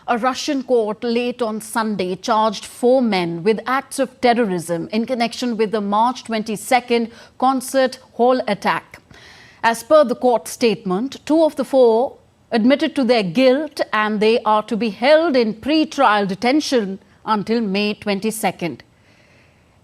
A Russian court late on Sunday charged 4 men with acts of terrorism in connection with the March 22nd concert hall attack. As per the court statement, 2 of the 4 admitted to their guilt and they are to be held in pre-trial detention until May 22nd.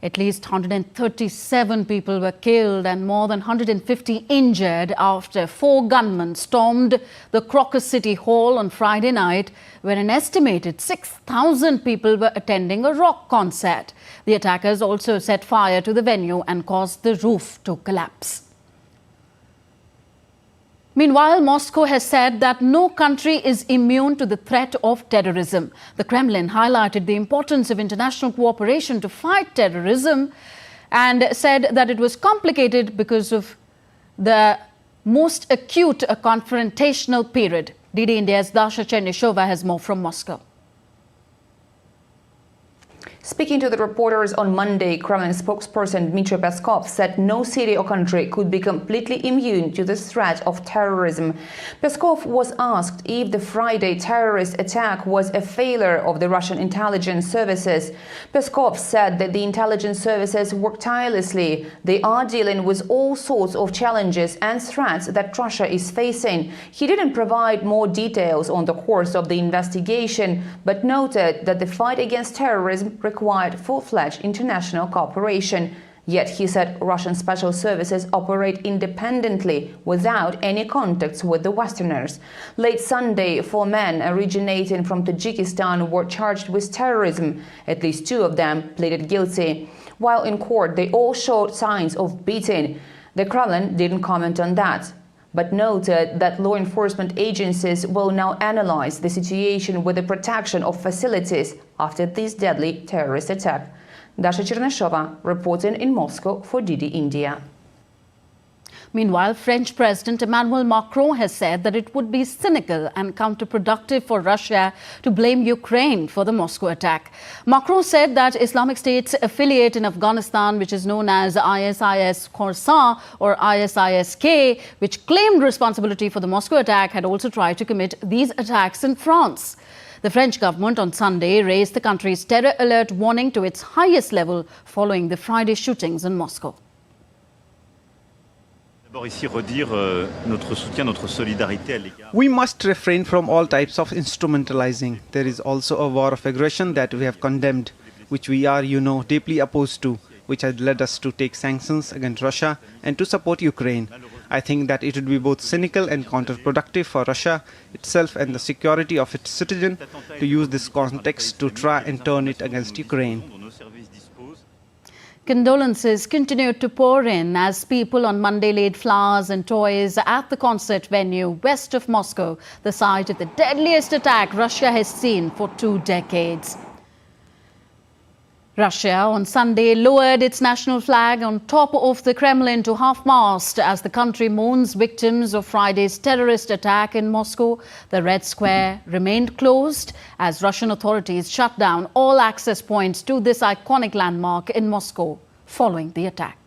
At least 137 people were killed and more than 150 injured after 4 gunmen stormed the Crocus City Hall on Friday night, where an estimated 6,000 people were attending a rock concert. The attackers also set fire to the venue and caused the roof to collapse. Meanwhile, Moscow has said that no country is immune to the threat of terrorism. The Kremlin highlighted the importance of international cooperation to fight terrorism and said that it was complicated because of the most acute confrontational period. DD India's Dasha Chernyshova has more from Moscow. Speaking to the reporters on Monday, Kremlin spokesperson Dmitry Peskov said no city or country could be completely immune to the threat of terrorism. Peskov was asked if the Friday terrorist attack was a failure of the Russian intelligence services. Peskov said that the intelligence services work tirelessly. They are dealing with all sorts of challenges and threats that Russia is facing. He didn't provide more details on the course of the investigation, but noted that the fight against terrorism required full-fledged international cooperation. Yet he said Russian special services operate independently without any contacts with the Westerners. Late Sunday, 4 men originating from Tajikistan were charged with terrorism. At least 2 of them pleaded guilty. While in court, they all showed signs of beating. The Kremlin didn't comment on that, but noted that law enforcement agencies will now analyze the situation with the protection of facilities after this deadly terrorist attack. Dasha Chernyshova reporting in Moscow for DD India. Meanwhile, French President Emmanuel Macron has said that it would be cynical and counterproductive for Russia to blame Ukraine for the Moscow attack. Macron said that Islamic State's affiliate in Afghanistan, which is known as ISIS Khorasan or ISIS-K, which claimed responsibility for the Moscow attack, had also tried to commit these attacks in France. The French government on Sunday raised the country's terror alert warning to its highest level following the Friday shootings in Moscow. We must refrain from all types of instrumentalizing. There is also a war of aggression that we have condemned, which we are, deeply opposed to, which has led us to take sanctions against Russia and to support Ukraine. I think that it would be both cynical and counterproductive for Russia itself and the security of its citizens to use this context to try and turn it against Ukraine. Condolences continued to pour in as people on Monday laid flowers and toys at the concert venue west of Moscow, the site of the deadliest attack Russia has seen for 2 decades. Russia on Sunday lowered its national flag on top of the Kremlin to half-mast as the country mourns victims of Friday's terrorist attack in Moscow. The Red Square remained closed as Russian authorities shut down all access points to this iconic landmark in Moscow following the attack.